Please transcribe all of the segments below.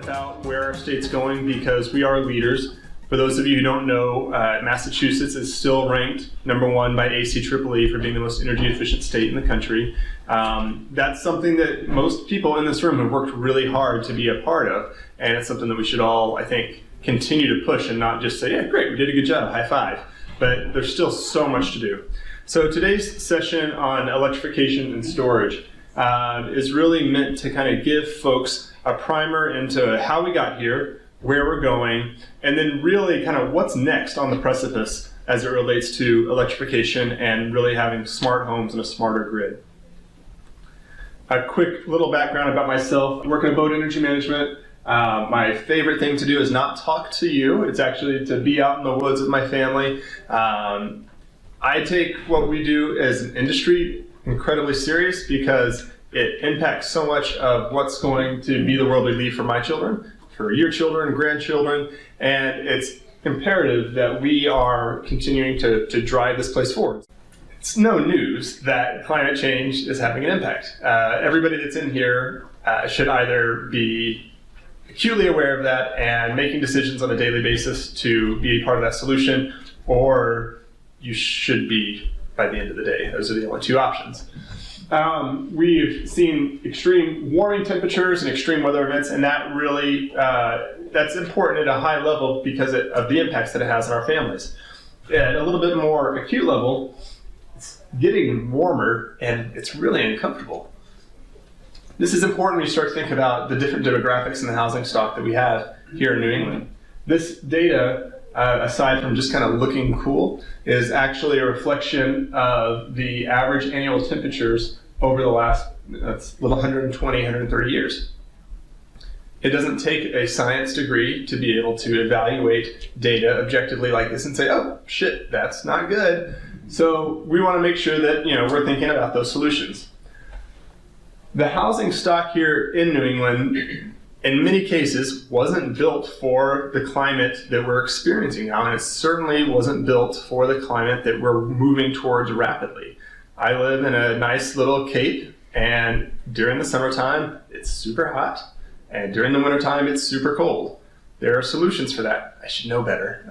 about where our state's going because we are leaders. For those of you who don't know, Massachusetts is still ranked #1 by ACEEE for being the most energy efficient state in the country. That's something that most people in this room have worked really hard to be a part of, and it's something that we should all, I think, continue to push and not just say, yeah, great, we did a good job, high five. But there's still so much to do. So today's session on electrification and storage is really meant to kind of give folks a primer into how we got here, where we're going, and then really kind of what's next on the precipice as it relates to electrification and really having smart homes and a smarter grid. A quick little background about myself. I work in boat energy management. My favorite thing to do is not talk to you. It's actually to be out in the woods with my family. I take what we do as an industry incredibly serious because it impacts so much of what's going to be the world we leave for my children, for your children, grandchildren, and it's imperative that we are continuing to drive this place forward. It's no news that climate change is having an impact. Everybody that's in here should either be acutely aware of that and making decisions on a daily basis to be a part of that solution, or you should be by the end of the day. Those are the only two options. We've seen extreme warming temperatures and extreme weather events, and that really, that's important at a high level because of the impacts that it has on our families. At a little bit more acute level, it's getting warmer and it's really uncomfortable. This is important when you start to think about the different demographics in the housing stock that we have here in New England. This data, aside from just kind of looking cool, is actually a reflection of the average annual temperatures over the last 120, 130 years. It doesn't take a science degree to be able to evaluate data objectively like this and say, oh, shit, that's not good. So we want to make sure that we're thinking about those solutions. The housing stock here in New England, in many cases, wasn't built for the climate that we're experiencing now, and it certainly wasn't built for the climate that we're moving towards rapidly. I live in a nice little cape, and during the summertime, it's super hot, and during the wintertime, it's super cold. There are solutions for that. I should know better,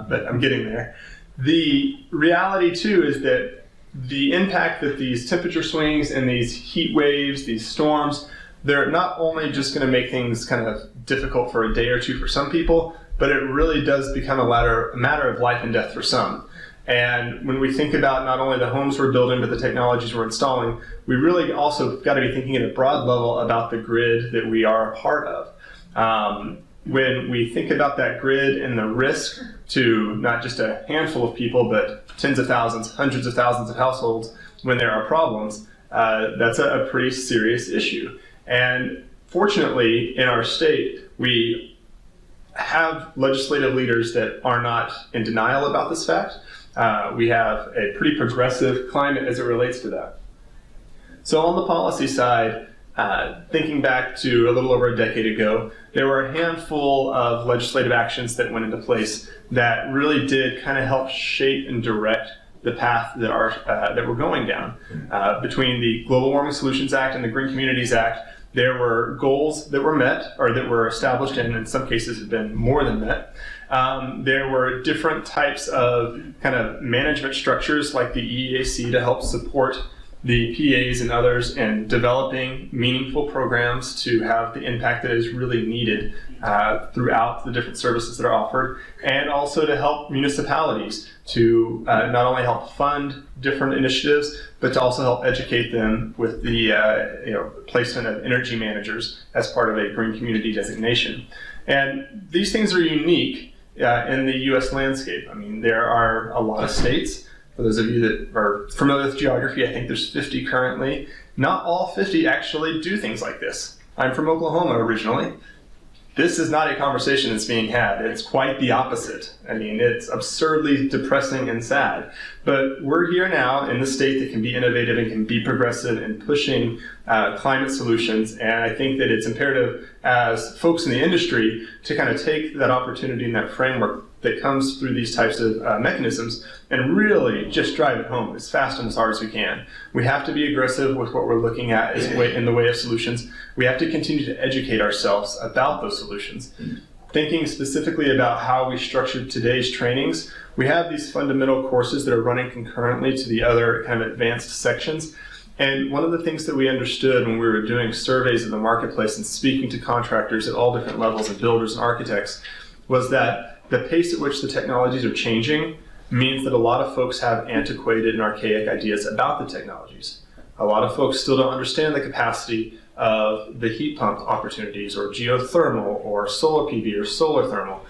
but I'm getting there. The reality, too, is that the impact that these temperature swings and these heat waves, these storms, they're not only just going to make things kind of difficult for a day or two for some people, but it really does become a matter of life and death for some. And when we think about not only the homes we're building, but the technologies we're installing, we really also got to be thinking at a broad level about the grid that we are a part of. When we think about that grid and the risk to not just a handful of people, but tens of thousands, hundreds of thousands of households when there are problems, that's a pretty serious issue. And fortunately, in our state, we have legislative leaders that are not in denial about this fact. We have a pretty progressive climate as it relates to that. So on the policy side, thinking back to a little over a decade ago, there were a handful of legislative actions that went into place that really did kind of help shape and direct the path that we're going down. Between the Global Warming Solutions Act and the Green Communities Act, there were goals that were met, or that were established, and in some cases have been more than met. There were different types of kind of management structures like the EEAC to help support the PAs and others in developing meaningful programs to have the impact that is really needed throughout the different services that are offered, and also to help municipalities to not only help fund different initiatives, but to also help educate them with the placement of energy managers as part of a green community designation. And these things are unique in the U.S. landscape. I mean, there are a lot of states. For those of you that are familiar with geography, I think there's 50 currently. Not all 50 actually do things like this. I'm from Oklahoma originally. This is not a conversation that's being had. It's quite the opposite. I mean, it's absurdly depressing and sad. But we're here now in the state that can be innovative and can be progressive in pushing climate solutions. And I think that it's imperative as folks in the industry to kind of take that opportunity and that framework that comes through these types of mechanisms and really just drive it home as fast and as hard as we can. We have to be aggressive with what we're looking at in the way of solutions. We have to continue to educate ourselves about those solutions. Thinking specifically about how we structured today's trainings, we have these fundamental courses that are running concurrently to the other kind of advanced sections. And one of the things that we understood when we were doing surveys of the marketplace and speaking to contractors at all different levels and builders and architects was that the pace at which the technologies are changing means that a lot of folks have antiquated and archaic ideas about the technologies. A lot of folks still don't understand the capacity of the heat pump opportunities or geothermal or solar PV or solar thermal.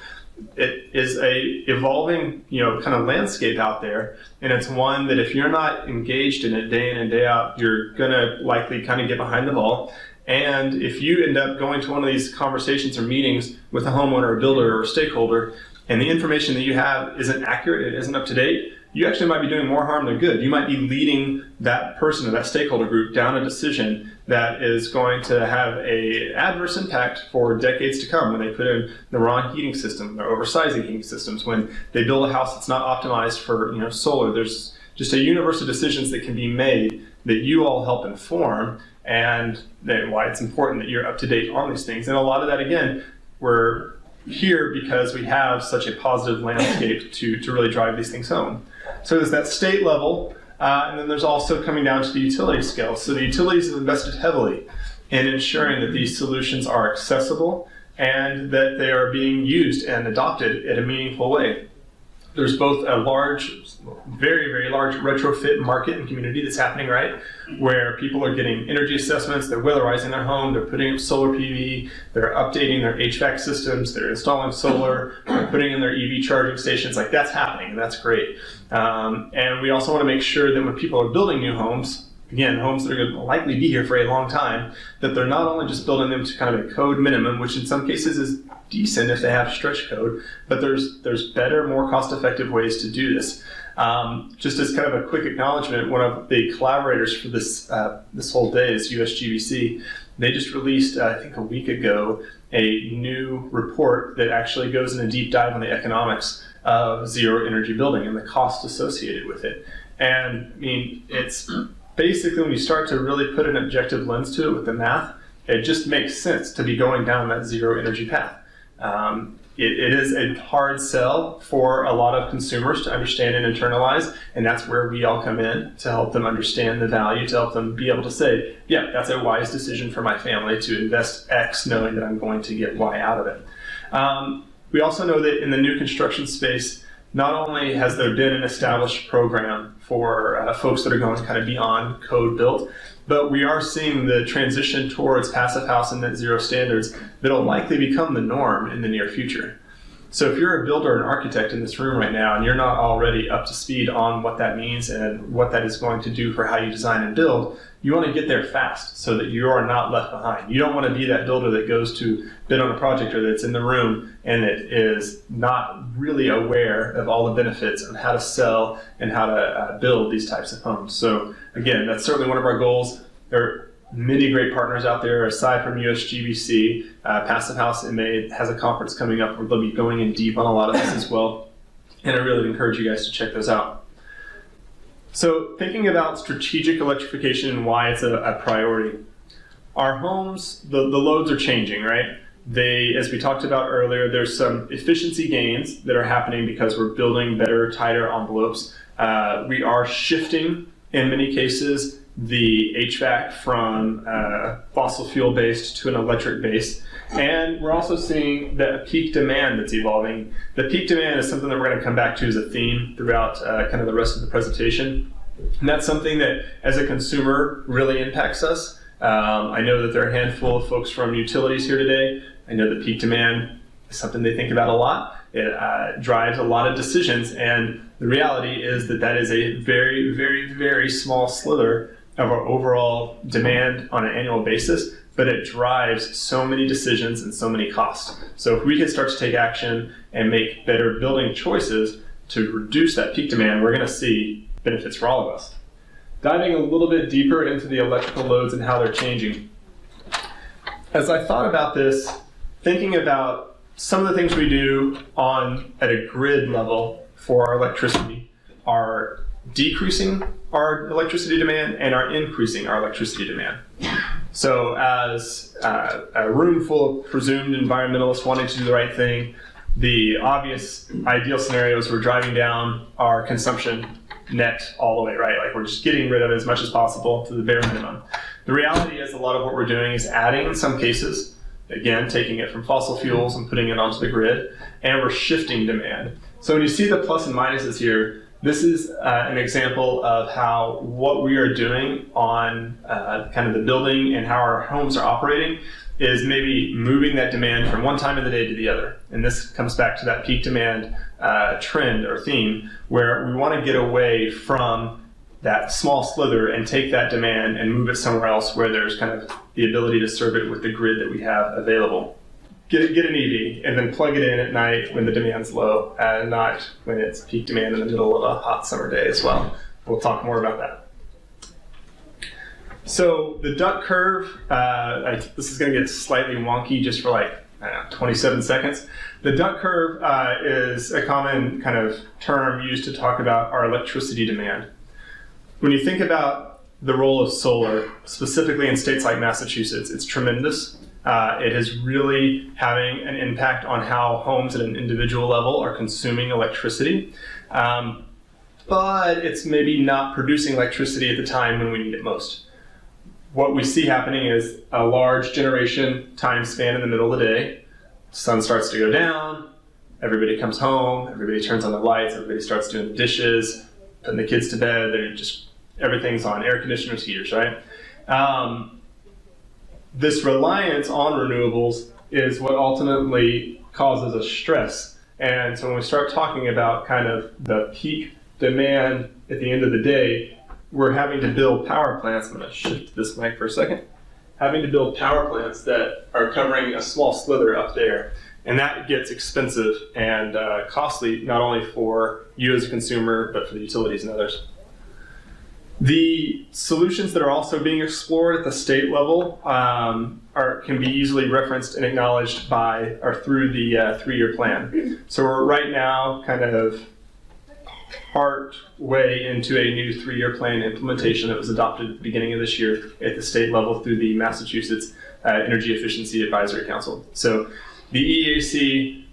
It is a evolving, kind of landscape out there, and it's one that if you're not engaged in it day in and day out, you're gonna likely kind of get behind the ball. And if you end up going to one of these conversations or meetings with a homeowner, a builder, or a stakeholder, and the information that you have isn't accurate, it isn't up to date, you actually might be doing more harm than good. You might be leading that person or that stakeholder group down a decision that is going to have an adverse impact for decades to come when they put in the wrong heating system, or oversizing heating systems, when they build a house that's not optimized for solar. There's just a universe of decisions that can be made that you all help inform, and why it's important that you're up to date on these things. And a lot of that, again, we're here because we have such a positive landscape to really drive these things home. So there's that state level, and then there's also coming down to the utility scale. So the utilities have invested heavily in ensuring that these solutions are accessible and that they are being used and adopted in a meaningful way. There's both a large, very, very large retrofit market and community that's happening, right? Where people are getting energy assessments, they're weatherizing their home, they're putting up solar PV, they're updating their HVAC systems, they're installing solar, they're putting in their EV charging stations. Like, that's happening, and that's great. And we also want to make sure that when people are building new homes, again, homes that are going to likely be here for a long time, that they're not only just building them to kind of a code minimum, which in some cases is decent if they have stretch code, but there's better, more cost-effective ways to do this. Just as kind of a quick acknowledgement, one of the collaborators for this whole day is USGBC. They just released, I think a week ago, a new report that actually goes in a deep dive on the economics of zero energy building and the cost associated with it. And I mean, it's basically when you start to really put an objective lens to it with the math, it just makes sense to be going down that zero energy path. It is a hard sell for a lot of consumers to understand and internalize, and that's where we all come in to help them understand the value, to help them be able to say, yeah, that's a wise decision for my family to invest X knowing that I'm going to get Y out of it. We also know that in the new construction space, not only has there been an established program for folks that are going kind of beyond code built, but we are seeing the transition towards passive house and net zero standards that'll likely become the norm in the near future. So if you're a builder or an architect in this room right now and you're not already up to speed on what that means and what that is going to do for how you design and build, you want to get there fast so that you are not left behind. You don't want to be that builder that goes to bid on a project or that's in the room and it is not really aware of all the benefits of how to sell and how to build these types of homes. So again, that's certainly one of our goals. There are many great partners out there aside from USGBC. Passive House in May has a conference coming up where they'll be going in deep on a lot of this as well. And I really encourage you guys to check those out. So thinking about strategic electrification and why it's a priority. Our homes, the loads are changing, right? As we talked about earlier, there's some efficiency gains that are happening because we're building better, tighter envelopes. We are shifting, in many cases, the HVAC from fossil fuel based to an electric base. And we're also seeing the peak demand that's evolving. The peak demand is something that we're going to come back to as a theme throughout kind of the rest of the presentation. And that's something that as a consumer really impacts us. I know that there are a handful of folks from utilities here today. I know that peak demand is something they think about a lot. It drives a lot of decisions, and the reality is that that is a very, very, very small slither of our overall demand on an annual basis, but it drives so many decisions and so many costs. So if we can start to take action and make better building choices to reduce that peak demand, we're going to see benefits for all of us. Diving a little bit deeper into the electrical loads and how they're changing. As I thought about this, thinking about some of the things we do at a grid level for our electricity are decreasing our electricity demand and are increasing our electricity demand. So as a room full of presumed environmentalists wanting to do the right thing, the obvious ideal scenario is we're driving down our consumption net all the way, right? Like we're just getting rid of as much as possible to the bare minimum. The reality is a lot of what we're doing is adding, in some cases, again, taking it from fossil fuels and putting it onto the grid, and we're shifting demand. So when you see the plus and minuses here, this is an example of how what we are doing on kind of the building and how our homes are operating is maybe moving that demand from one time of the day to the other. And this comes back to that peak demand trend or theme, where we want to get away from that small slither and take that demand and move it somewhere else where there's kind of the ability to serve it with the grid that we have available. Get an EV and then plug it in at night when the demand's low, and not when it's peak demand in the middle of a hot summer day as well. We'll talk more about that. So the duck curve, this is going to get slightly wonky just for like 27 seconds. The duck curve is a common kind of term used to talk about our electricity demand. When you think about the role of solar, specifically in states like Massachusetts, it's tremendous. It is really having an impact on how homes at an individual level are consuming electricity. But it's maybe not producing electricity at the time when we need it most. What we see happening is a large generation time span in the middle of the day. Sun starts to go down, everybody comes home, everybody turns on the lights, everybody starts doing the dishes, putting the kids to bed, everything's on, air conditioners, heaters, right? This reliance on renewables is what ultimately causes us stress. And so when we start talking about kind of the peak demand at the end of the day, we're having to build power plants. I'm going to shift this mic for a second. Having to build power plants that are covering a small slither up there. And that gets expensive and costly, not only for you as a consumer, but for the utilities and others. The solutions that are also being explored at the state level can be easily referenced and acknowledged by or through the 3-year plan. So we're right now kind of part way into a new 3-year plan implementation that was adopted at the beginning of this year at the state level through the Massachusetts Energy Efficiency Advisory Council. So the EAC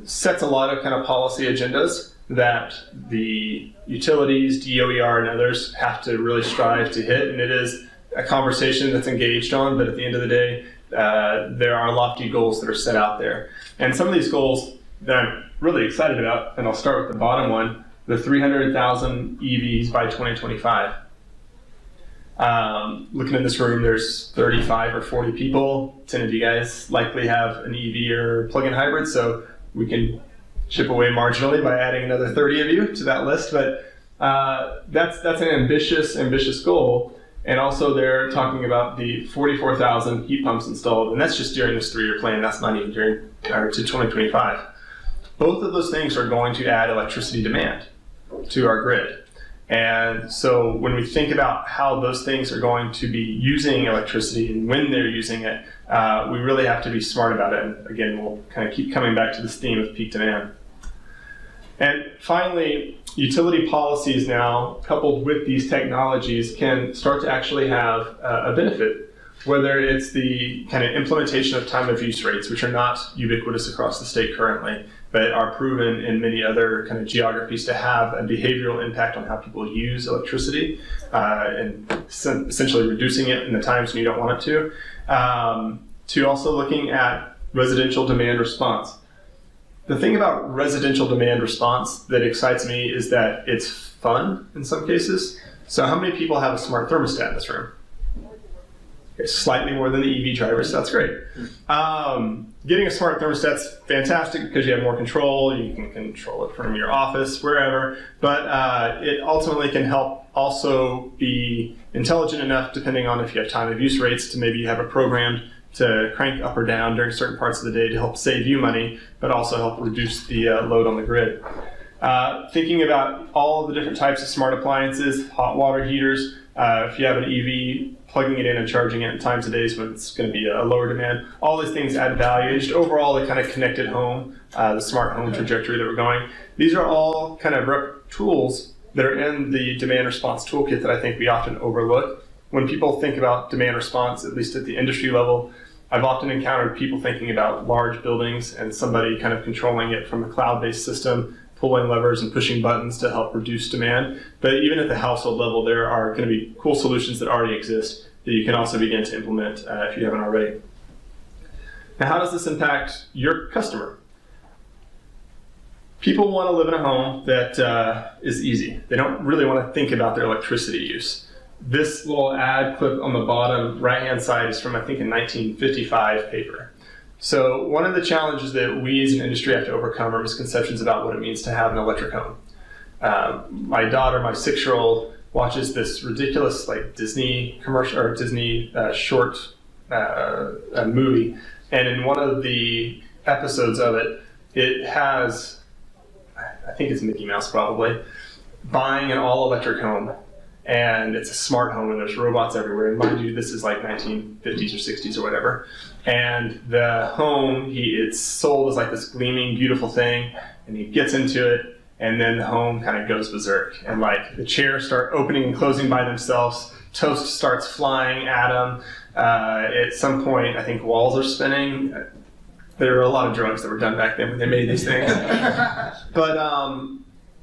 sets a lot of kind of policy agendas that the utilities, DOER, and others have to really strive to hit, and it is a conversation that's engaged on, but at the end of the day, there are lofty goals that are set out there. And some of these goals that I'm really excited about, and I'll start with the bottom one, the 300,000 EVs by 2025. Looking in this room, there's 35 or 40 people. 10 of you guys likely have an EV or plug-in hybrid, so we can chip away marginally by adding another 30 of you to that list. But that's an ambitious goal. And also they're talking about the 44,000 heat pumps installed, and that's just during this 3-year plan. That's not even to 2025. Both of those things are going to add electricity demand to our grid. And so when we think about how those things are going to be using electricity and when they're using it, we really have to be smart about it. And again, we'll kind of keep coming back to this theme of peak demand. And finally, utility policies now, coupled with these technologies, can start to actually have a benefit, whether it's the kind of implementation of time of use rates, which are not ubiquitous across the state currently, but are proven in many other kind of geographies to have a behavioral impact on how people use electricity, and essentially reducing it in the times when you don't want it to also looking at residential demand response. The thing about residential demand response that excites me is that it's fun in some cases. So how many people have a smart thermostat in this room? Okay, slightly more than the EV drivers, so that's great. Getting a smart thermostat's fantastic because you have more control. You can control it from your office, wherever. But it ultimately can help also be intelligent enough, depending on if you have time of use rates, to maybe have it programmed to crank up or down during certain parts of the day to help save you money, but also help reduce the load on the grid. Thinking about all the different types of smart appliances, hot water heaters, if you have an EV, plugging it in and charging it in times of days when it's going to be a lower demand. All these things add value. Just overall, the kind of connected home, the smart home trajectory that we're going. These are all kind of tools that are in the demand response toolkit that I think we often overlook. When people think about demand response, at least at the industry level, I've often encountered people thinking about large buildings and somebody kind of controlling it from a cloud-based system, pulling levers and pushing buttons to help reduce demand. But even at the household level, there are going to be cool solutions that already exist that you can also begin to implement if you haven't already. Now, how does this impact your customer? People want to live in a home that is easy. They don't really want to think about their electricity use. This little ad clip on the bottom right-hand side is from, I think, a 1955 paper. So one of the challenges that we as an industry have to overcome are misconceptions about what it means to have an electric home. My daughter, my 6-year-old, watches this ridiculous Disney commercial or Disney short movie, and in one of the episodes of it, it has, I think it's Mickey Mouse probably, buying an all-electric home. And it's a smart home, and there's robots everywhere. And mind you, this is like 1950s or 60s or whatever. And the home, it's sold as like this gleaming, beautiful thing. And he gets into it, and then the home kind of goes berserk. And like the chairs start opening and closing by themselves. Toast starts flying at him. At some point, I think walls are spinning. There were a lot of drugs that were done back then when they made these things. But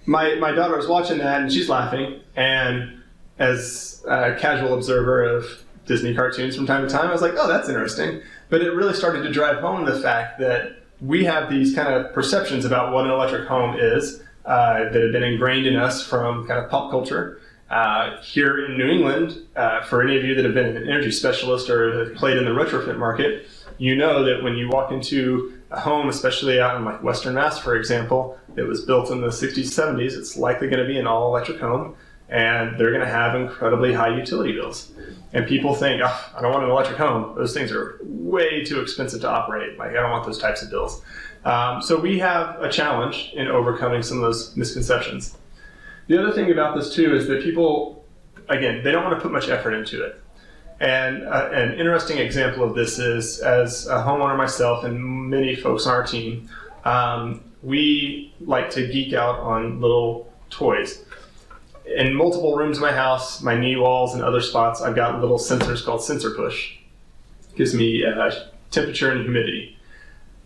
my daughter was watching that, and she's laughing. And as a casual observer of Disney cartoons from time to time, I was like, oh, that's interesting. But it really started to drive home the fact that we have these kind of perceptions about what an electric home is that have been ingrained in us from kind of pop culture. Here in New England, for any of you that have been an energy specialist or have played in the retrofit market, you know that when you walk into a home, especially out in like Western Mass, for example, that was built in the 60s, 70s, it's likely going to be an all-electric home. And they're going to have incredibly high utility bills. And people think, oh, I don't want an electric home. Those things are way too expensive to operate. Like, I don't want those types of bills. So we have a challenge in overcoming some of those misconceptions. The other thing about this, too, is that people, again, they don't want to put much effort into it. And an interesting example of this is, as a homeowner myself and many folks on our team, we like to geek out on little toys. In multiple rooms in my house, my knee walls and other spots, I've got little sensors called Sensor Push. It gives me temperature and humidity.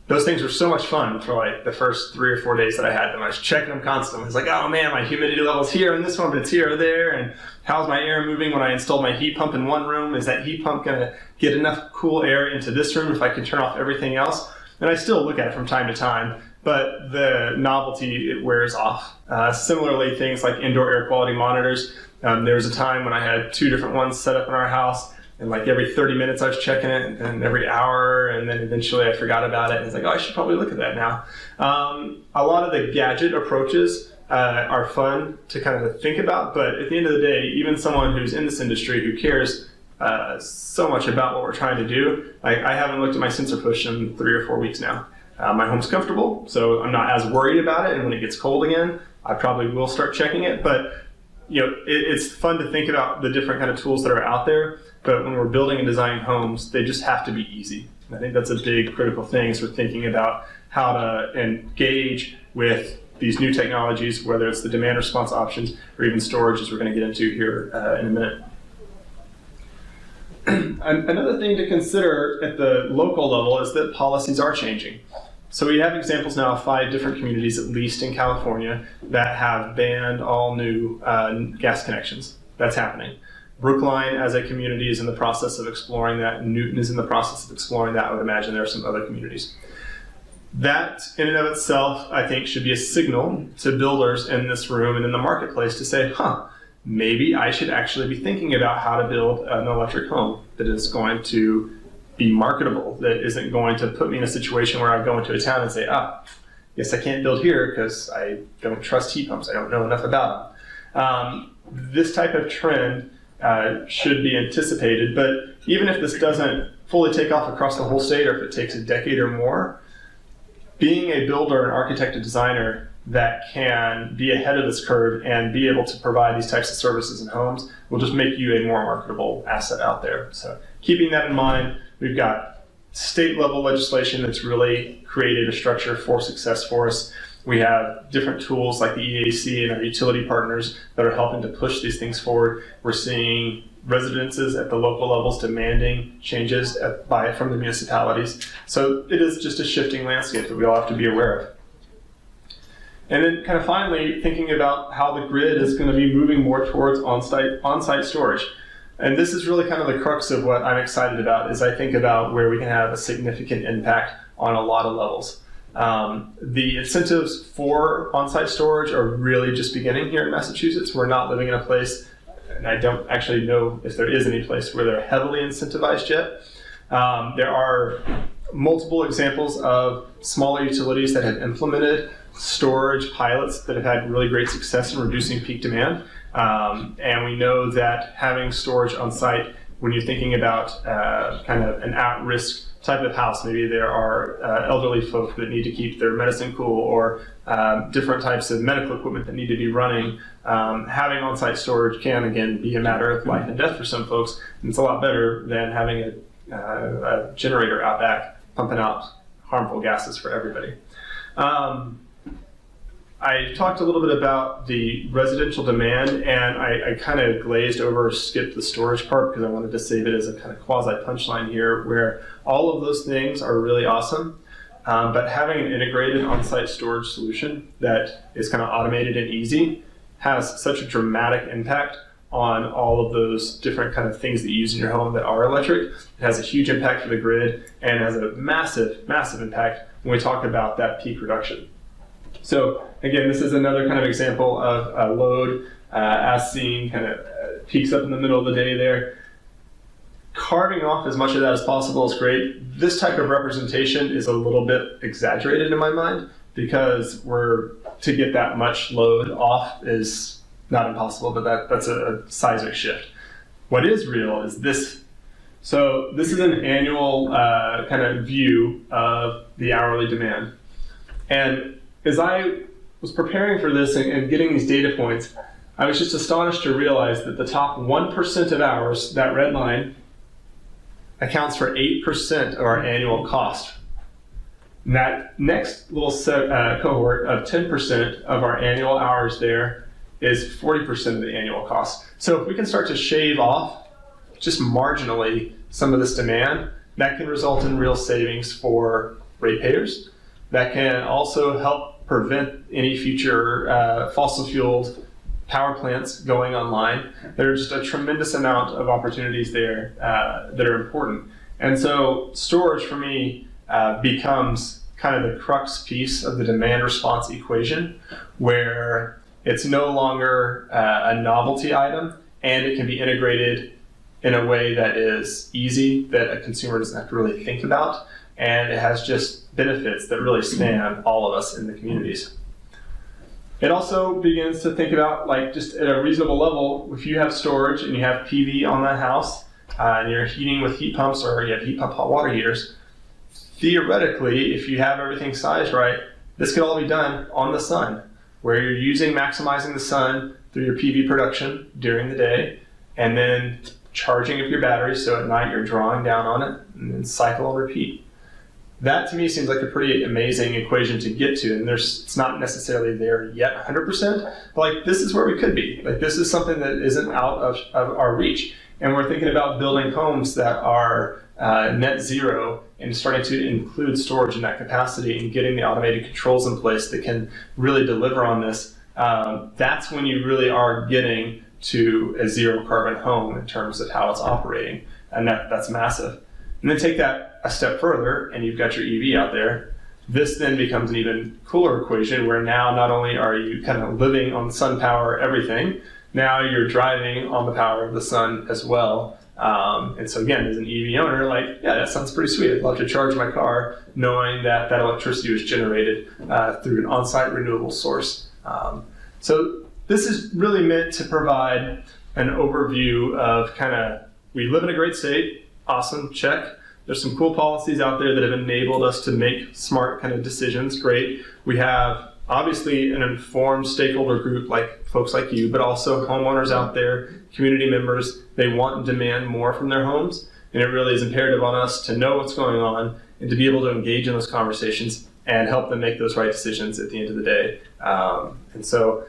Those things were so much fun for like the first 3 or 4 days that I had them. I was checking them constantly. I was like, oh man, my humidity level's here in this one, but it's here or there. And how's my air moving when I installed my heat pump in one room? Is that heat pump going to get enough cool air into this room if I can turn off everything else? And I still look at it from time to time, but the novelty, it wears off. Similarly, things like indoor air quality monitors. There was a time when I had 2 different ones set up in our house, and like every 30 minutes I was checking it, and then every hour, and then eventually I forgot about it. And it's like, oh, I should probably look at that now. A lot of the gadget approaches are fun to kind of think about, but at the end of the day, even someone who's in this industry who cares so much about what we're trying to do, I haven't looked at my Sensor Push in 3 or 4 weeks now. My home's comfortable, so I'm not as worried about it, and when it gets cold again, I probably will start checking it. But it's fun to think about the different kind of tools that are out there, but when we're building and designing homes, they just have to be easy. And I think that's a big critical thing, is we're thinking about how to engage with these new technologies, whether it's the demand response options or even storage, as we're going to get into here in a minute. Another thing to consider at the local level is that policies are changing. So we have examples now of 5 different communities, at least in California, that have banned all new gas connections. That's happening. Brookline, as a community, is in the process of exploring that. Newton is in the process of exploring that. I would imagine there are some other communities. That, in and of itself, I think, should be a signal to builders in this room and in the marketplace to say, maybe I should actually be thinking about how to build an electric home that is going to be marketable, that isn't going to put me in a situation where I go into a town and say, yes, I can't build here because I don't trust heat pumps. I don't know enough about them. This type of trend should be anticipated, but even if this doesn't fully take off across the whole state, or if it takes a decade or more, being a builder, an architect, a designer that can be ahead of this curve and be able to provide these types of services in homes will just make you a more marketable asset out there. So keeping that in mind, we've got state level legislation that's really created a structure for success for us. We have different tools like the EAC and our utility partners that are helping to push these things forward. We're seeing residences at the local levels demanding changes from the municipalities. So it is just a shifting landscape that we all have to be aware of. And then kind of finally, thinking about how the grid is going to be moving more towards on-site storage. And this is really kind of the crux of what I'm excited about, is I think about where we can have a significant impact on a lot of levels. The incentives for on-site storage are really just beginning here in Massachusetts. We're not living in a place, and I don't actually know if there is any place where they're heavily incentivized yet. There are multiple examples of smaller utilities that have implemented storage pilots that have had really great success in reducing peak demand. And we know that having storage on site, when you're thinking about kind of an at-risk type of house, maybe there are elderly folk that need to keep their medicine cool, or different types of medical equipment that need to be running, having on-site storage can, again, be a matter of life and death for some folks. And it's a lot better than having a generator out back pumping out harmful gases for everybody. I talked a little bit about the residential demand, and I kind of glazed over, skipped the storage part because I wanted to save it as a kind of quasi punchline here, where all of those things are really awesome, but having an integrated on-site storage solution that is kind of automated and easy has such a dramatic impact on all of those different kind of things that you use in your home that are electric. It has a huge impact for the grid and has a massive, massive impact when we talk about that peak reduction. So again, this is another kind of example of a load as seen, kind of peaks up in the middle of the day there. Carving off as much of that as possible is great. This type of representation is a little bit exaggerated in my mind, because to get that much load off is not impossible, but that's a seismic shift. What is real is this. So this is an annual kind of view of the hourly demand. And as I was preparing for this and getting these data points, I was just astonished to realize that the top 1% of hours, that red line, accounts for 8% of our annual cost. And that next little cohort of 10% of our annual hours there is 40% of the annual cost. So if we can start to shave off just marginally some of this demand, that can result in real savings for ratepayers. That can also help prevent any future fossil-fueled power plants going online. There's just a tremendous amount of opportunities there that are important. And so storage for me becomes kind of the crux piece of the demand response equation, where it's no longer a novelty item, and it can be integrated in a way that is easy, that a consumer doesn't have to really think about, and it has just benefits that really span all of us in the communities. It also begins to think about, like, just at a reasonable level, if you have storage and you have PV on that house, and you're heating with heat pumps, or you have heat pump hot water heaters, theoretically, if you have everything sized right, this could all be done on the sun, where you're maximizing the sun through your PV production during the day, and then charging up your batteries, so at night you're drawing down on it, and then cycle and repeat. That to me seems like a pretty amazing equation to get to, and it's not necessarily there yet 100%, but like, this is where we could be. Like, this is something that isn't out of our reach, and we're thinking about building homes that are net zero and starting to include storage in that capacity and getting the automated controls in place that can really deliver on this. That's when you really are getting to a zero carbon home in terms of how it's operating, and that's massive. And then take that a step further, and you've got your EV out there. This then becomes an even cooler equation, where now not only are you kind of living on sun power everything, now you're driving on the power of the sun as well. And so again, as an EV owner, like, yeah, that sounds pretty sweet. I'd love to charge my car knowing that that electricity was generated through an on-site renewable source. So this is really meant to provide an overview of kind of, we live in a great state. Awesome, check. There's some cool policies out there that have enabled us to make smart kind of decisions. Great. We have obviously an informed stakeholder group like folks like you, but also homeowners out there, community members. They want and demand more from their homes, and it really is imperative on us to know what's going on and to be able to engage in those conversations and help them make those right decisions at the end of the day. And so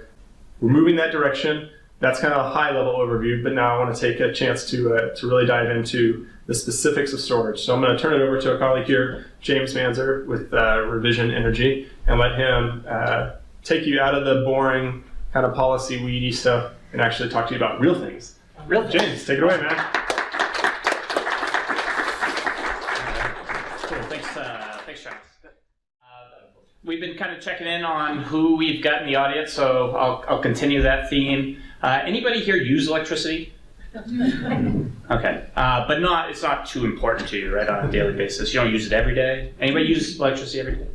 we're moving that direction. That's kind of a high-level overview, but now I want to take a chance to really dive into the specifics of storage. So I'm going to turn it over to a colleague here, James Manzer with Revision Energy, and let him take you out of the boring kind of policy weedy stuff and actually talk to you about real things. James, take it away, man. Cool. Thanks, Travis. We've been kind of checking in on who we've got in the audience, so I'll continue that theme. Anybody here use electricity? Okay, but it's not too important to you, right, on a daily basis. You don't use it every day. Anybody use electricity every day?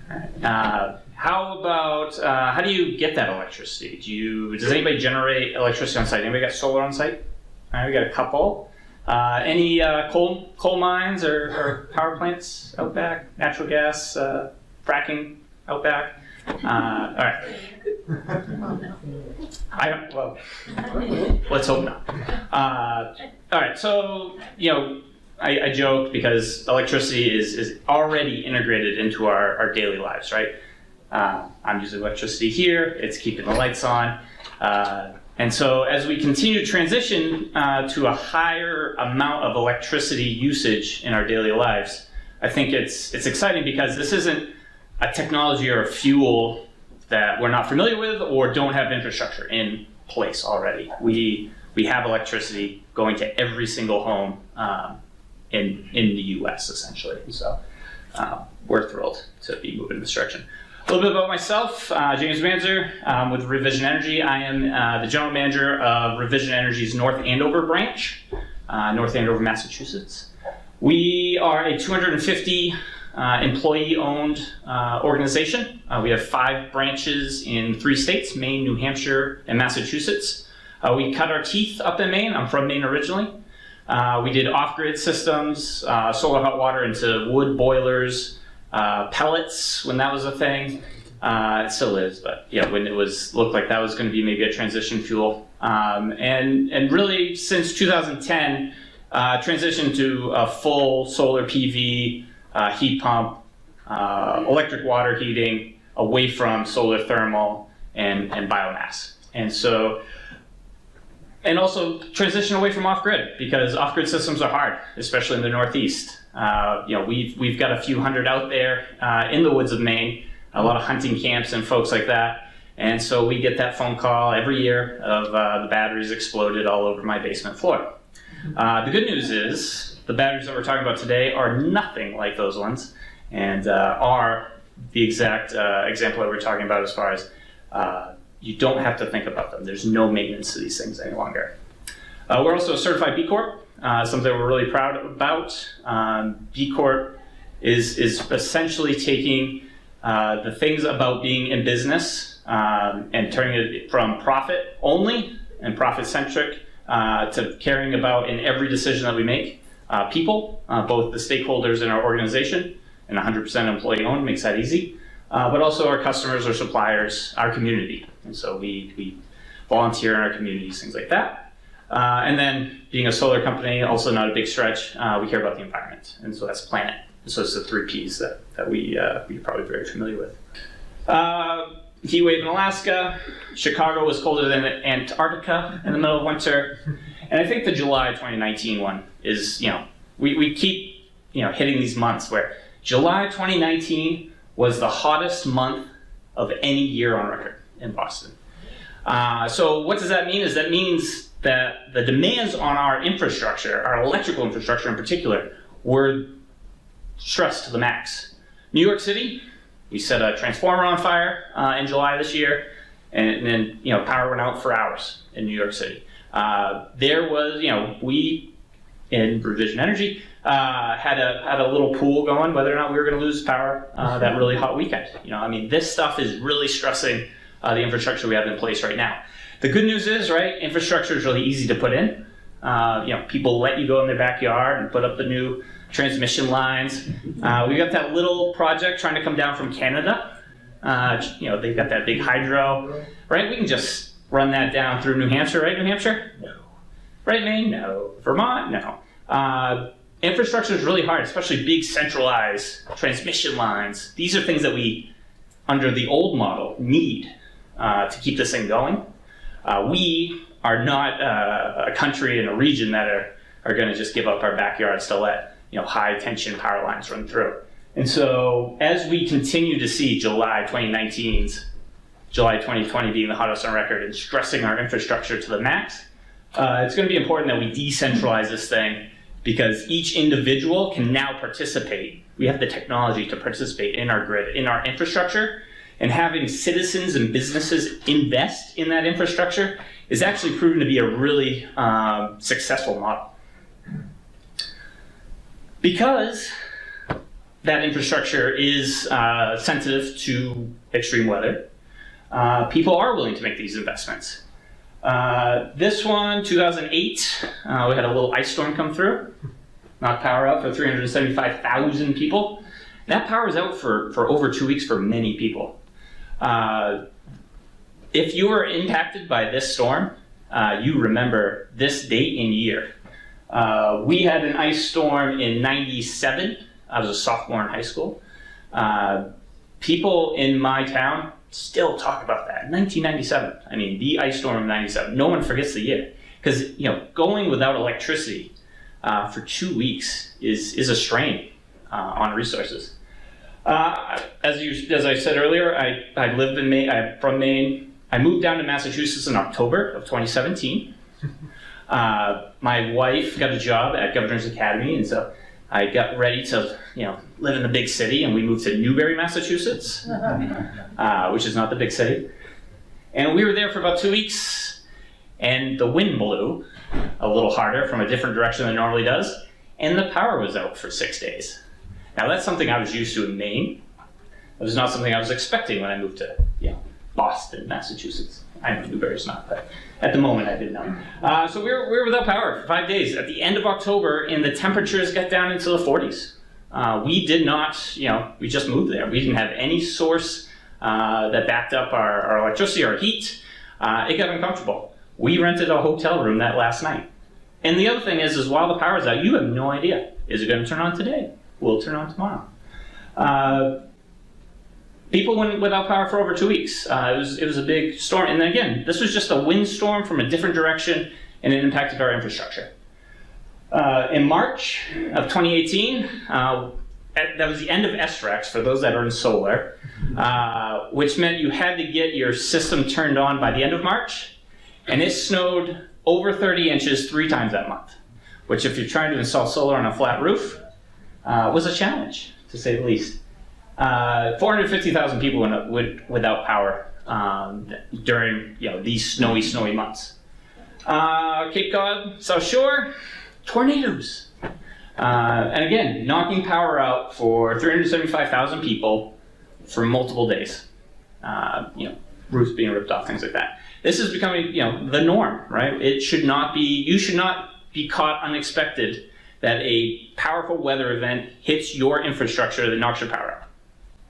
All right. How about how do you get that electricity? Does anybody generate electricity on site? Anybody got solar on site? All right, we got a couple. Any coal mines or power plants out back? Natural gas, fracking out back? All right. Well, let's hope not. All right, so, I joke because electricity is already integrated into our daily lives, right? I'm using electricity here, it's keeping the lights on. And so as we continue to transition to a higher amount of electricity usage in our daily lives, I think it's exciting because this isn't a technology or a fuel that we're not familiar with or don't have infrastructure in place already. We have electricity going to every single home in the US, essentially. So we're thrilled to be moving in this direction. A little bit about myself, James Manzer with Revision Energy. I am the general manager of Revision Energy's North Andover branch, North Andover, Massachusetts. We are a 250 employee-owned organization. We have 5 branches in 3 states, Maine, New Hampshire, and Massachusetts. We cut our teeth up in Maine. I'm from Maine originally. We did off-grid systems, solar hot water into wood boilers, pellets when that was a thing. It still is, but when it looked like that was going to be maybe a transition fuel. And really since 2010, transitioned to a full solar PV, heat pump, electric water heating, away from solar thermal and biomass. And also transition away from off-grid, because off-grid systems are hard, especially in the Northeast. We've got a few hundred out there in the woods of Maine, a lot of hunting camps and folks like that. And so we get that phone call every year of the batteries exploded all over my basement floor. The good news is the batteries that we're talking about today are nothing like those ones, and are the exact example that we're talking about as far as you don't have to think about them. There's no maintenance to these things any longer. We're also a certified B Corp, something we're really proud about. B Corp is essentially taking the things about being in business and turning it from profit only and profit-centric to caring about in every decision that we make. People, both the stakeholders in our organization, and 100% employee-owned makes that easy, but also our customers, our suppliers, our community. And so we volunteer in our communities, things like that. And then being a solar company, also not a big stretch, we care about the environment. And so that's planet. And so it's the 3 Ps that we're probably very familiar with. Heat wave in Alaska. Chicago was colder than Antarctica in the middle of winter. And I think the July 2019 one is, we keep, hitting these months where July 2019 was the hottest month of any year on record in Boston. So what does that mean? That means that the demands on our infrastructure, our electrical infrastructure in particular, were stressed to the max. New York City, we set a transformer on fire in July this year, and then power went out for hours in New York City. There was, we in Revision Energy had a little pool going whether or not we were going to lose power that really hot weekend. This stuff is really stressing the infrastructure we have in place right now. The good news is, right, infrastructure is really easy to put in. People let you go in their backyard and put up the new transmission lines. We got that little project trying to come down from Canada They've got that big hydro, right? We can just run that down through New Hampshire, right? New Hampshire? No. Right, Maine? No. Vermont? No. Infrastructure is really hard, especially big centralized transmission lines. These are things that we, under the old model, need to keep this thing going. We are not a country and a region that are going to just give up our backyards to let high tension power lines run through. And so as we continue to see July 2020 being the hottest on record and stressing our infrastructure to the max, it's going to be important that we decentralize this thing, because each individual can now participate. We have the technology to participate in our grid, in our infrastructure, and having citizens and businesses invest in that infrastructure is actually proven to be a really successful model. Because that infrastructure is sensitive to extreme weather, people are willing to make these investments. This one, 2008, we had a little ice storm come through, knocked power out for 375,000 people. That power was out for over 2 weeks for many people. If you were impacted by this storm, you remember this date and year. We had an ice storm in '97. I was a sophomore in high school. People in my town still talk about that. 1997. I mean, the ice storm of '97. No one forgets the year, because going without electricity for 2 weeks is a strain on resources. As I said earlier, I lived in Maine. I'm from Maine. I moved down to Massachusetts in October of 2017. My wife got a job at Governor's Academy, and so I got ready to, live in the big city, and we moved to Newbury, Massachusetts, which is not the big city. And we were there for about 2 weeks, and the wind blew a little harder from a different direction than it normally does, and the power was out for 6 days. Now, that's something I was used to in Maine. It was not something I was expecting when I moved to, Boston, Massachusetts. I know Newbury's not, but at the moment I didn't know. So we were without power for 5 days. At the end of October, and the temperatures got down into the 40s. We did not, we just moved there. We didn't have any source that backed up our electricity or heat. It got uncomfortable. We rented a hotel room that last night. And the other thing is while the power's out, you have no idea. Is it going to turn on today? Will it turn on tomorrow? People went without power for over 2 weeks. It was a big storm. And again, this was just a windstorm from a different direction, and it impacted our infrastructure. In March of 2018, that was the end of SREX for those that are in solar, which meant you had to get your system turned on by the end of March, and it snowed over 30 inches 3 times that month, which if you're trying to install solar on a flat roof, was a challenge, to say the least. 450,000 people went without power during these snowy months. Cape Cod, South Shore, tornadoes. And again, knocking power out for 375,000 people for multiple days. Roofs being ripped off, things like that. This is becoming the norm, right? You should not be caught unexpected that a powerful weather event hits your infrastructure that knocks your power out.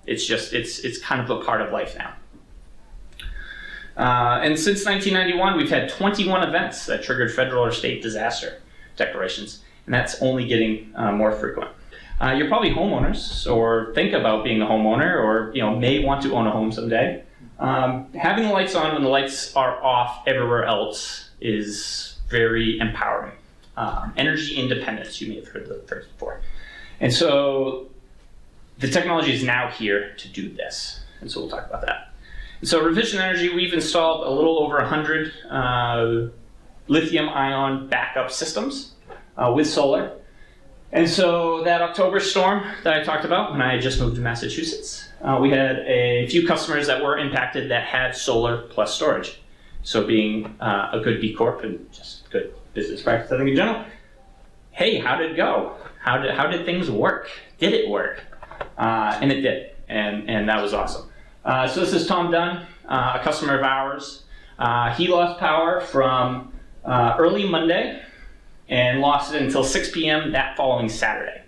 It's kind of a part of life now. And since 1991, we've had 21 events that triggered federal or state disaster declarations, and that's only getting more frequent. You're probably homeowners, or think about being a homeowner, or may want to own a home someday. Having the lights on when the lights are off everywhere else is very empowering. Energy independence, you may have heard the phrase before. And so the technology is now here to do this, and so we'll talk about that. And so Revision Energy, we've installed a little over 100 lithium-ion backup systems with solar. And so that October storm that I talked about when I had just moved to Massachusetts, we had a few customers that were impacted that had solar plus storage. So being a good B Corp and just good business practice, I think in general, hey, how did it go? How did things work? Did it work? And it did, and that was awesome. So this is Tom Dunn, a customer of ours. He lost power from early Monday and lost it until 6 p.m. that following Saturday.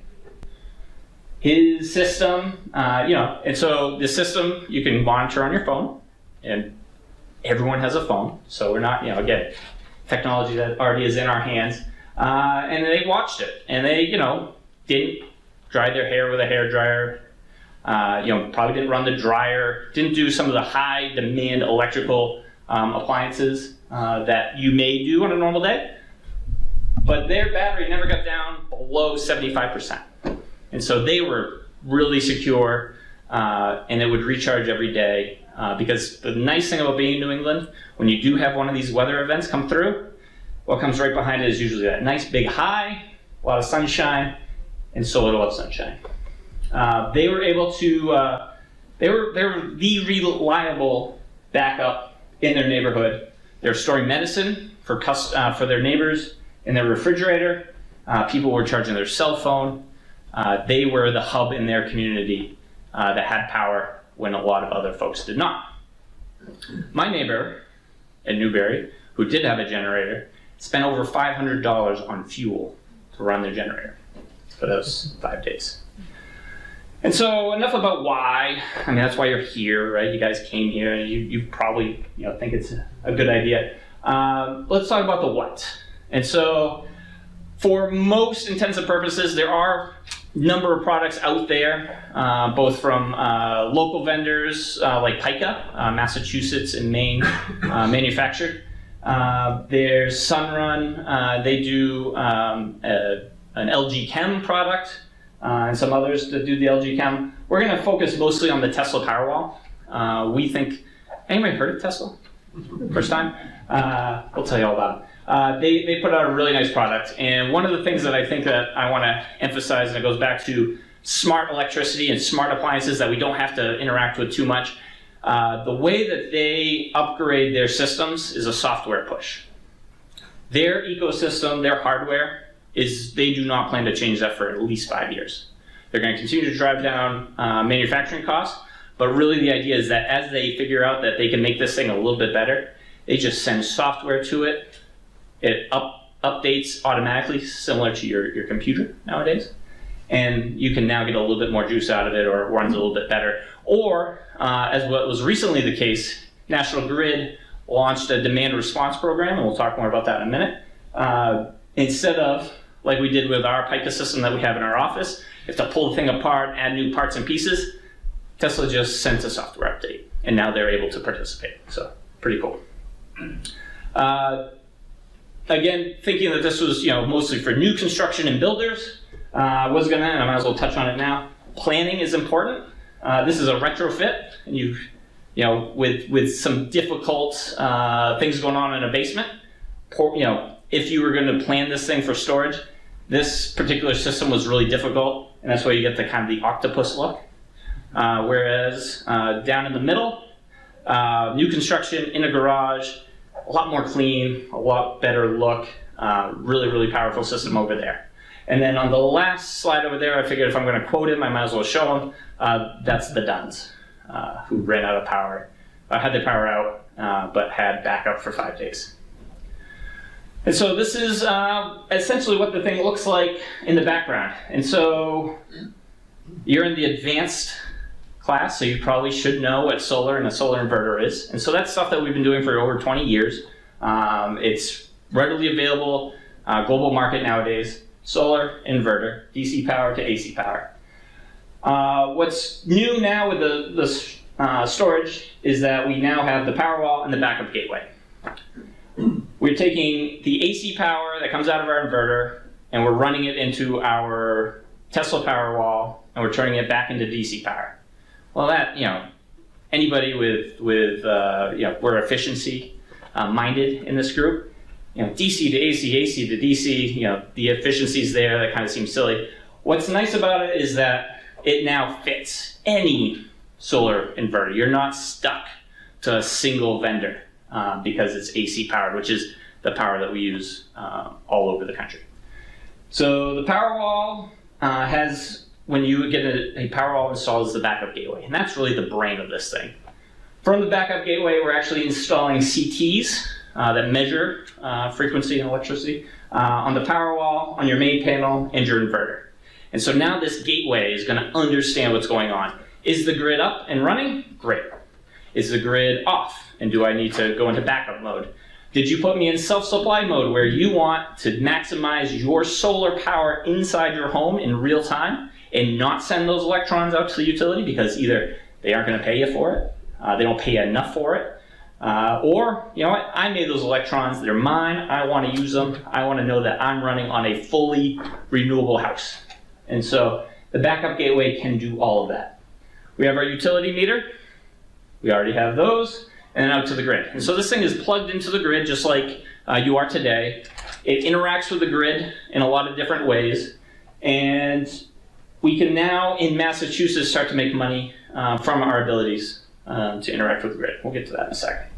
his system, and so the system you can monitor on your phone, and everyone has a phone, so we're not, again, technology that already is in our hands. And they watched it, and they, didn't dry their hair with a hair dryer, probably didn't run the dryer, didn't do some of the high demand electrical appliances that you may do on a normal day, but their battery never got down below 75%. And so they were really secure, and it would recharge every day. Because the nice thing about being in New England, when you do have one of these weather events come through, what comes right behind it is usually that nice big high, a lot of sunshine, and solar love sunshine. They were able to, they were the reliable backup in their neighborhood. They were storing medicine for their neighbors in their refrigerator. People were charging their cell phone. They were the hub in their community that had power when a lot of other folks did not. My neighbor at Newberry, who did have a generator, spent over $500 on fuel to run their generator for those 5 days. And so enough about why. I mean, that's why you're here, right? You guys came here, and you probably think it's a good idea. Let's talk about the what. And so for most intents and purposes, there are a number of products out there, both from local vendors like Pika, Massachusetts and Maine manufactured. There's Sunrun. They do an LG Chem product, and some others that do the LG Chem. We're going to focus mostly on the Tesla Powerwall. We think, anybody heard of Tesla? First time? We'll tell you all about it. They put out a really nice product, and one of the things that I think that I want to emphasize, and it goes back to smart electricity and smart appliances that we don't have to interact with too much, the way that they upgrade their systems is a software push. Their ecosystem, their hardware, they do not plan to change that for at least 5 years. They're going to continue to drive down manufacturing costs, but really the idea is that as they figure out that they can make this thing a little bit better, they just send software to it. It updates automatically, similar to your computer nowadays. And you can now get a little bit more juice out of it, or it runs a little bit better. Or, as what was recently the case, National Grid launched a demand response program, and we'll talk more about that in a minute. Instead of, like we did with our Pika system that we have in our office, you have to pull the thing apart, add new parts and pieces, Tesla just sent a software update, and now they're able to participate. So, pretty cool. Again, thinking that this was mostly for new construction and builders, and I might as well touch on it now. Planning is important. This is a retrofit, and with some difficult things going on in a basement. If you were going to plan this thing for storage, this particular system was really difficult, and that's why you get the kind of the octopus look. Whereas down in the middle, new construction in a garage, a lot more clean, a lot better look, really, really powerful system over there. And then on the last slide over there, I figured if I'm going to quote him, I might as well show him. That's the Duns, who ran out of power, had their power out, but had backup for 5 days. And so this is essentially what the thing looks like in the background. And so you're in the advanced class, so you probably should know what solar and a solar inverter is. And so that's stuff that we've been doing for over 20 years. It's readily available, global market nowadays. Solar, inverter, DC power to AC power. What's new now with the storage is that we now have the Powerwall and the backup gateway. We're taking the AC power that comes out of our inverter, and we're running it into our Tesla Powerwall, and we're turning it back into DC power. Well, that, anybody we're efficiency minded in this group, DC to AC, AC to DC, the efficiencies there, that kind of seems silly. What's nice about it is that it now fits any solar inverter. You're not stuck to a single vendor because it's AC powered, which is the power that we use all over the country. So the Powerwall has, when you get a Powerwall installed, is the backup gateway, and that's really the brain of this thing. From the backup gateway, we're actually installing CTs that measure frequency and electricity on the Powerwall, on your main panel, and your inverter. And so now this gateway is going to understand what's going on. Is the grid up and running? Great. Is the grid off? And do I need to go into backup mode? Did you put me in self-supply mode where you want to maximize your solar power inside your home in real time and not send those electrons out to the utility because either they aren't going to pay you for it, they don't pay you enough for it, or, you know what, I made those electrons, they're mine, I want to use them, I want to know that I'm running on a fully renewable house. And so the backup gateway can do all of that. We have our utility meter, we already have those, and then out to the grid. And so this thing is plugged into the grid just like you are today. It interacts with the grid in a lot of different ways, and we can now, in Massachusetts, start to make money from our abilities to interact with the grid. We'll get to that in a second.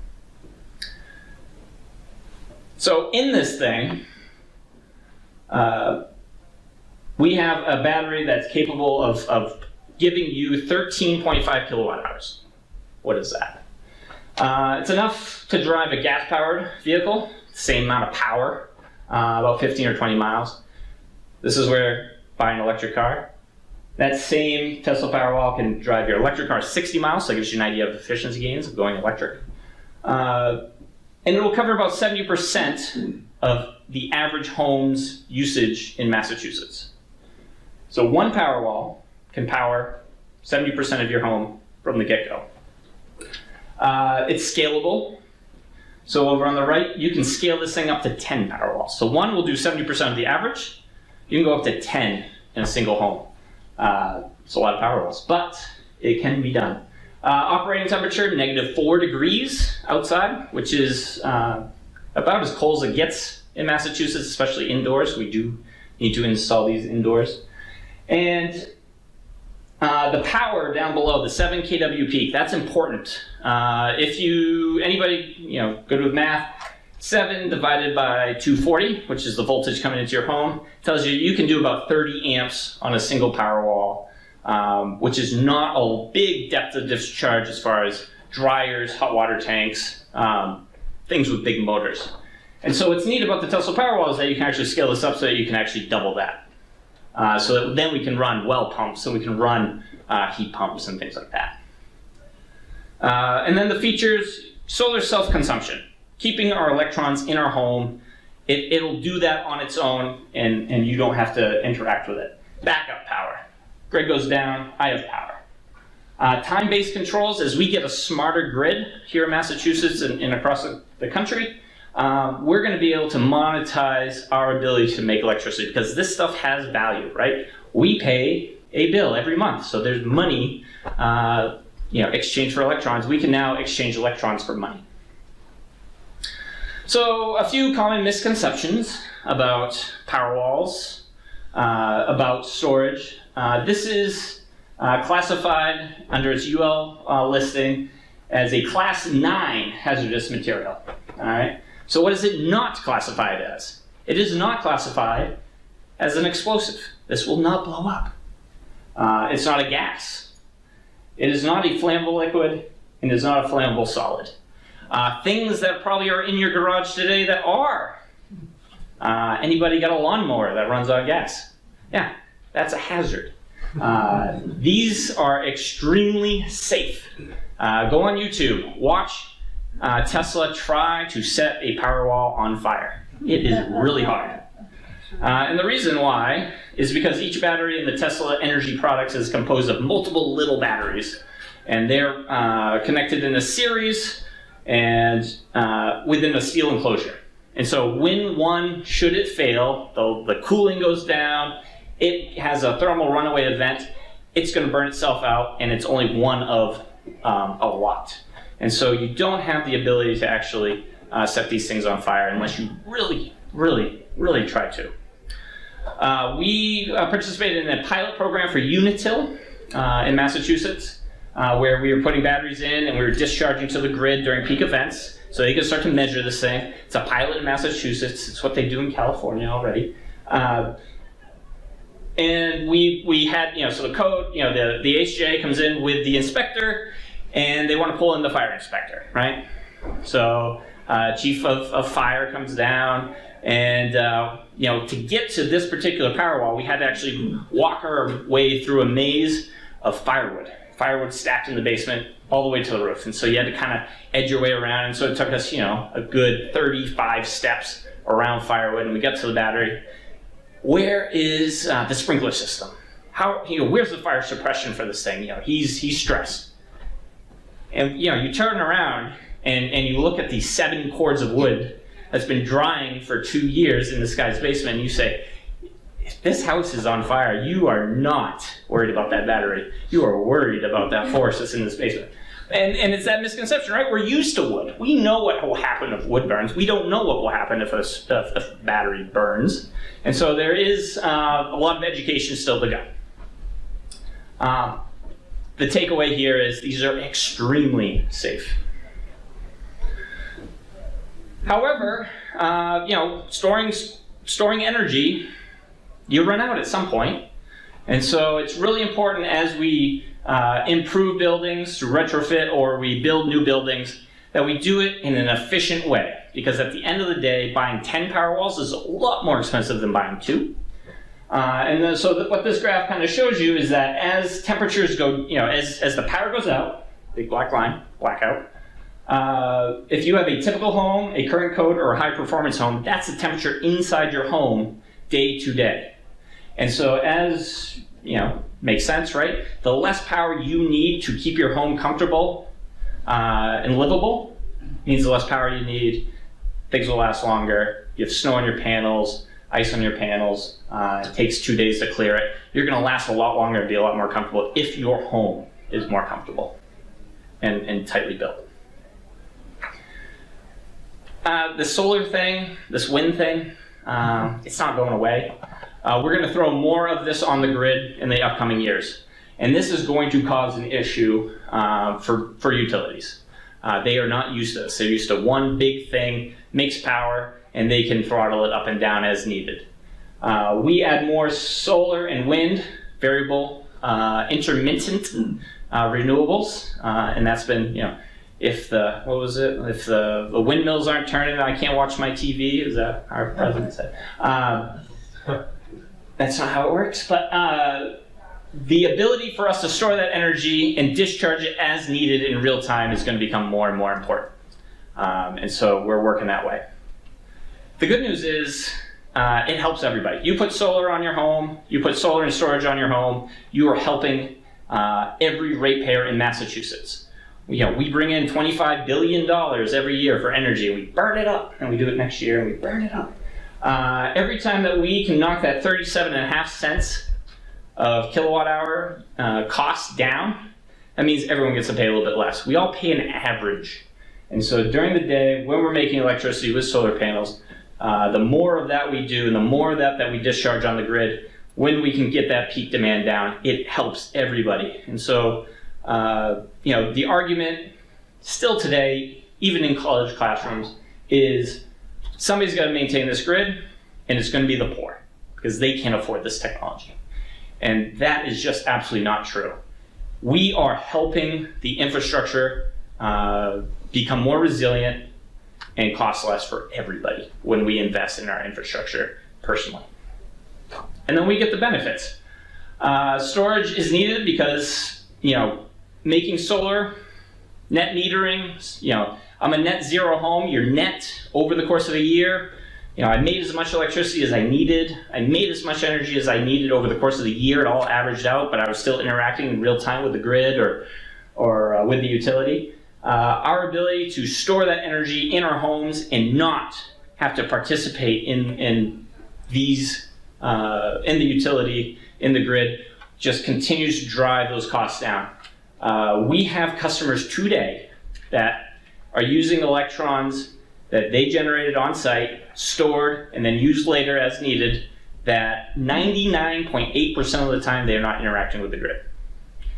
So in this thing, we have a battery that's capable of giving you 13.5 kilowatt hours. What is that? It's enough to drive a gas-powered vehicle, same amount of power, about 15 or 20 miles. This is where buying an electric car. That same Tesla Powerwall can drive your electric car 60 miles, so it gives you an idea of efficiency gains of going electric. And it will cover about 70% of the average home's usage in Massachusetts. So one Powerwall can power 70% of your home from the get-go. It's scalable. So over on the right, you can scale this thing up to 10 Powerwalls. So one will do 70% of the average. You can go up to 10 in a single home. It's a lot of Powerwalls, but it can be done. Operating temperature, -4 degrees outside, which is about as cold as it gets in Massachusetts, especially indoors. We do need to install these indoors. And the power down below, the 7 kW peak, that's important. If anybody, good with math, 7 divided by 240, which is the voltage coming into your home, tells you can do about 30 amps on a single Powerwall, which is not a big depth of discharge as far as dryers, hot water tanks, things with big motors. And so what's neat about the Tesla Powerwall is that you can actually scale this up so that you can actually double that. So that then we can run well pumps, and we can run heat pumps and things like that. And then the features, solar self-consumption. Keeping our electrons in our home, it'll do that on its own, and you don't have to interact with it. Backup power. Grid goes down, I have power. Time-based controls, as we get a smarter grid here in Massachusetts and across the country, we're going to be able to monetize our ability to make electricity because this stuff has value, right? We pay a bill every month, so there's money, exchange for electrons. We can now exchange electrons for money. So a few common misconceptions about Powerwalls, about storage. This is classified under its UL listing as a Class 9 hazardous material. All right. So what is it not classified as? It is not classified as an explosive. This will not blow up. It's not a gas. It is not a flammable liquid, and it is not a flammable solid. Things that probably are in your garage today that are. Anybody got a lawnmower that runs on gas? Yeah, that's a hazard. These are extremely safe. Go on YouTube, watch Tesla try to set a Powerwall on fire. It is really hard. And the reason why is because each battery in the Tesla energy products is composed of multiple little batteries, and they're connected in a series and within a steel enclosure. And so when one, should it fail, the cooling goes down, it has a thermal runaway event, it's going to burn itself out, and it's only one of a lot. And so you don't have the ability to actually set these things on fire unless you really, really, really try to. We participated in a pilot program for Unitil in Massachusetts, where we were putting batteries in and we were discharging to the grid during peak events. So they could start to measure this thing. It's a pilot in Massachusetts. It's what they do in California already. And we had, so the code, the HJ comes in with the inspector, and they want to pull in the fire inspector, right? So chief of fire comes down, And to get to this particular power wall, we had to actually walk our way through a maze of firewood stacked in the basement all the way to the roof. And so you had to kind of edge your way around. And so it took us, a good 35 steps around firewood, and we got to the battery. Where is the sprinkler system? Where's the fire suppression for this thing? He's stressed. And you turn around and you look at these 7 cords of wood that's been drying for 2 years in this guy's basement, and you say, if this house is on fire, you are not worried about that battery. You are worried about that force that's in this basement. And it's that misconception, right? We're used to wood. We know what will happen if wood burns. We don't know what will happen if a battery burns. And so there is a lot of education still to go. The takeaway here is these are extremely safe. However, storing energy, you run out at some point. And so it's really important as we improve buildings, retrofit, or we build new buildings, that we do it in an efficient way. Because at the end of the day, buying 10 power walls is a lot more expensive than buying 2. What this graph kind of shows you is that as temperatures go, as the power goes out, big black line, blackout, if you have a typical home, a current code, or a high performance home, that's the temperature inside your home day to day. And so as, makes sense, right? The less power you need to keep your home comfortable and livable means the less power you need, things will last longer. You have snow on your panels, ice on your panels, it takes 2 days to clear it. You're gonna last a lot longer and be a lot more comfortable if your home is more comfortable and tightly built. The solar thing, this wind thing, it's not going away. We're going to throw more of this on the grid in the upcoming years. And this is going to cause an issue for utilities. They are not used to this. They're used to one big thing, makes power, and they can throttle it up and down as needed. We add more solar and wind, variable, intermittent renewables, and that's been, if the windmills aren't turning, I can't watch my TV, is that our president said. That's not how it works, but the ability for us to store that energy and discharge it as needed in real time is going to become more and more important. And so we're working that way. The good news is it helps everybody. You put solar on your home, you put solar and storage on your home, you are helping every ratepayer in Massachusetts. We bring in $25 billion every year for energy. We burn it up, and we do it next year, and we burn it up. Every time that we can knock that 37.5 cents of kilowatt hour cost down, that means everyone gets to pay a little bit less. We all pay an average. And so during the day, when we're making electricity with solar panels, the more of that we do, and the more of that we discharge on the grid, when we can get that peak demand down, it helps everybody. And so, the argument still today, even in college classrooms, is somebody's got to maintain this grid, and it's going to be the poor, because they can't afford this technology. And that is just absolutely not true. We are helping the infrastructure become more resilient and cost less for everybody when we invest in our infrastructure personally. And then we get the benefits. Storage is needed because, making solar, net metering, I'm a net zero home. Your net over the course of a year, I made as much electricity as I needed. I made as much energy as I needed over the course of the year. It all averaged out, but I was still interacting in real time with the grid or with the utility. Our ability to store that energy in our homes and not have to participate in these, in the utility, in the grid, just continues to drive those costs down. We have customers today that are using electrons that they generated on site, stored, and then used later as needed, that 99.8% of the time they are not interacting with the grid.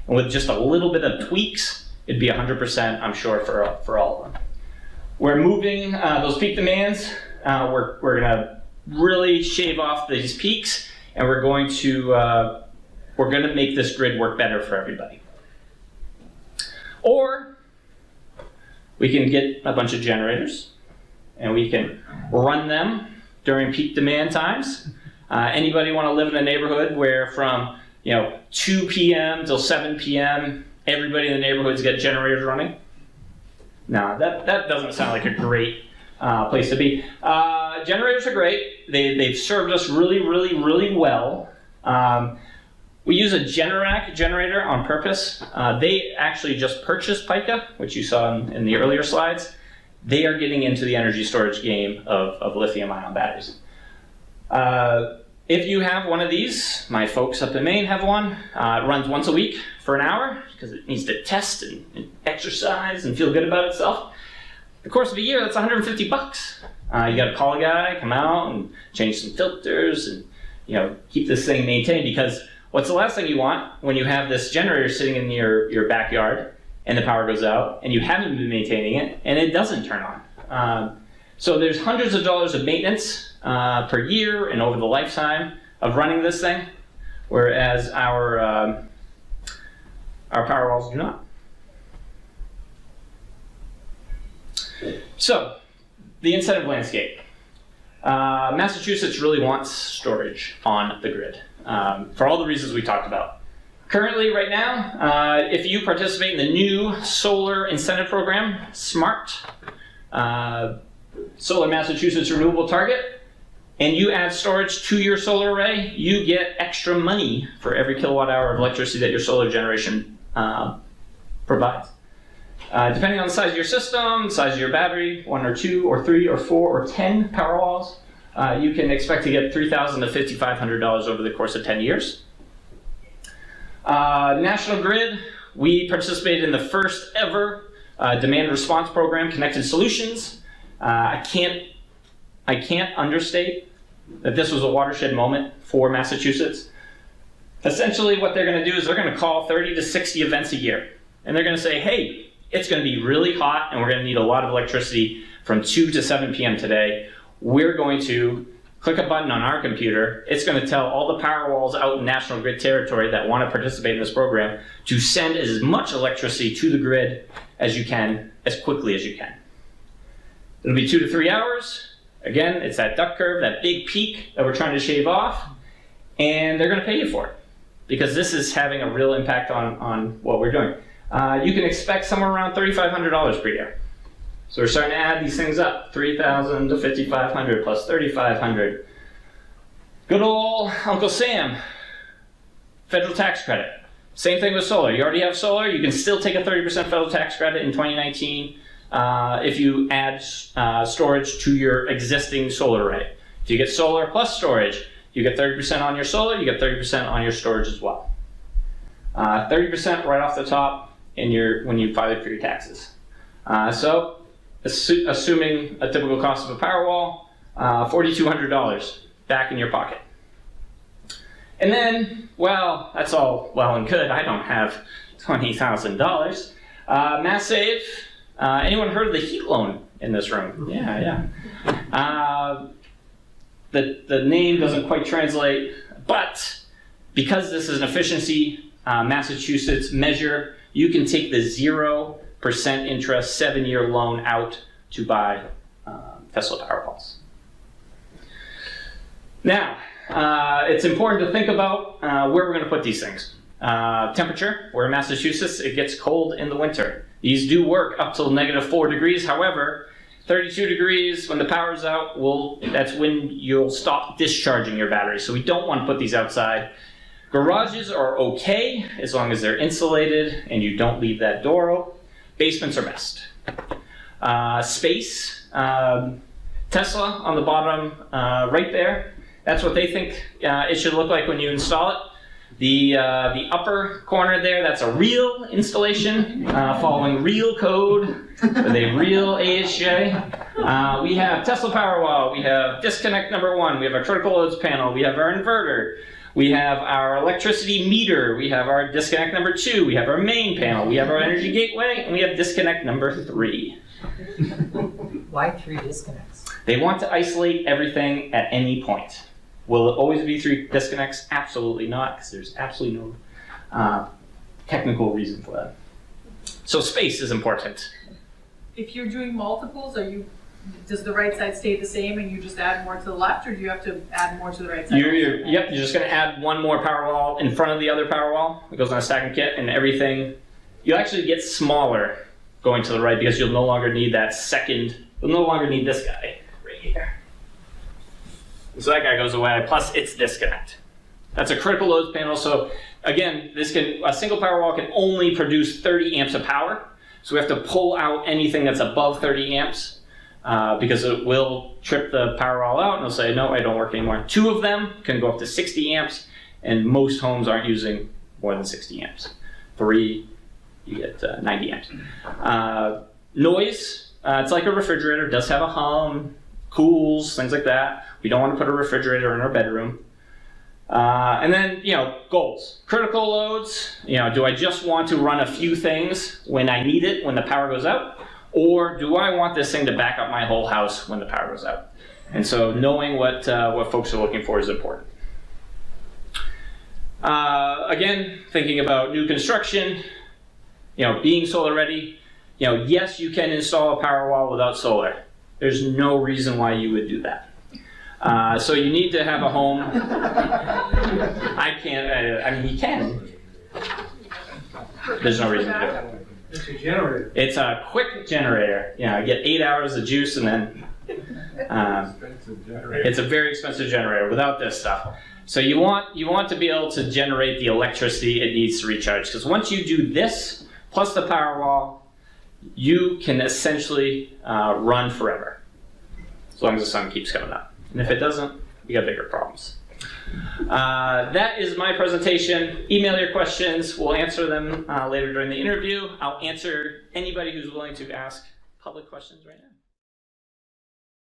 And with just a little bit of tweaks, it'd be 100%, I'm sure, for all of them. We're moving those peak demands. We're going to really shave off these peaks, and we're going to make this grid work better for everybody. Or we can get a bunch of generators, and we can run them during peak demand times. Anybody want to live in a neighborhood where from 2 p.m. till 7 p.m. everybody in the neighborhood's got generators running? No, that doesn't sound like a great place to be. Generators are great. They've served us really, really, really well. We use a Generac generator on purpose. They actually just purchased Pika, which you saw in the earlier slides. They are getting into the energy storage game of lithium-ion batteries. If you have one of these, my folks up in Maine have one. It runs once a week for an hour because it needs to test and exercise and feel good about itself. The course of a year, that's 150 bucks. You got to call a guy, come out and change some filters and keep this thing maintained, because what's the last thing you want when you have this generator sitting in your backyard and the power goes out and you haven't been maintaining it and it doesn't turn on? So there's hundreds of dollars of maintenance per year and over the lifetime of running this thing, whereas our power walls do not. So, the incentive landscape. Massachusetts really wants storage on the grid for all the reasons we talked about. Currently, right now, if you participate in the new solar incentive program, SMART, Solar Massachusetts Renewable Target, and you add storage to your solar array, you get extra money for every kilowatt hour of electricity that your solar generation provides. Depending on the size of your system, the size of your battery, 1 or 2 or 3 or 4 or 10 power walls, you can expect to get $3,000 to $5,500 over the course of 10 years. National Grid, we participated in the first ever demand response program, Connected Solutions. I can't understate that this was a watershed moment for Massachusetts. Essentially what they're going to do is they're going to call 30 to 60 events a year. And they're going to say, hey, it's going to be really hot and we're going to need a lot of electricity from 2 to 7 p.m. today. We're going to click a button on our computer. It's going to tell all the power walls out in National Grid territory that want to participate in this program to send as much electricity to the grid as you can, as quickly as you can. It'll be 2 to 3 hours. Again, it's that duck curve, that big peak that we're trying to shave off, and they're going to pay you for it because this is having a real impact on what we're doing. You can expect somewhere around $3,500 per year. So we're starting to add these things up, $3,000 to $5,500 plus $3,500. Good old Uncle Sam, federal tax credit. Same thing with solar. You already have solar, you can still take a 30% federal tax credit in 2019 if you add storage to your existing solar array. If you get solar plus storage, you get 30% on your solar, you get 30% on your storage as well. 30% right off the top when you file it for your taxes. So, assuming a typical cost of a power wall, $4,200 back in your pocket. And then, well, that's all well and good. I don't have $20,000. Mass Save. Anyone heard of the heat loan in this room? Yeah. The name doesn't quite translate, but because this is an efficiency Massachusetts measure, you can take the 0% interest 7-year loan out to buy Tesla Powerwalls. Now, it's important to think about where we're going to put these things. Temperature, we're in Massachusetts, it gets cold in the winter. These do work up till -4 degrees. However, 32 degrees, when the power's out, that's when you'll stop discharging your battery. So we don't want to put these outside. Garages are okay as long as they're insulated and you don't leave that door open. Basements are best. Space, Tesla on the bottom right there. That's what they think it should look like when you install it. The upper corner there, that's a real installation following real code with a real AHJ. We have Tesla Powerwall, we have disconnect number 1, we have our critical loads panel, we have our inverter, we have our electricity meter, we have our disconnect number 2, we have our main panel, we have our energy gateway, and we have disconnect number 3. Why 3 disconnects? They want to isolate everything at any point. Will it always be 3 disconnects? Absolutely not, because there's absolutely no technical reason for that. So space is important. If you're doing multiples, are you does the right side stay the same and you just add more to the left, or do you have to add more to the right side? Yep, you're just going to add one more power wall in front of the other power wall. It goes on a stacking kit, and everything, you'll actually get smaller going to the right because you'll no longer need that second, you'll no longer need this guy right here. So that guy goes away, plus it's disconnect. That's a critical loads panel. So again, a single power wall can only produce 30 amps of power. So we have to pull out anything that's above 30 amps because it will trip the power wall out and it'll say, no, I don't work anymore. 2 of them can go up to 60 amps, and most homes aren't using more than 60 amps. 3, you get 90 amps. Noise, it's like a refrigerator, does have a hum, cools, things like that. We don't want to put a refrigerator in our bedroom. And then, goals. Critical loads, do I just want to run a few things when I need it, when the power goes out? Or do I want this thing to back up my whole house when the power goes out? And so knowing what folks are looking for is important. Again, thinking about new construction, being solar ready, yes, you can install a power wall without solar. There's no reason why you would do that. So you need to have a home. He can. There's no reason to do it. It's a generator. It's a quick generator. I get 8 hours of juice and then it's a very expensive generator without this stuff. So you want to be able to generate the electricity it needs to recharge, because once you do this plus the power wall, you can essentially run forever as long as the sun keeps coming up. And if it doesn't, you got bigger problems. That is my presentation. Email your questions. We'll answer them later during the interview. I'll answer anybody who's willing to ask public questions right now.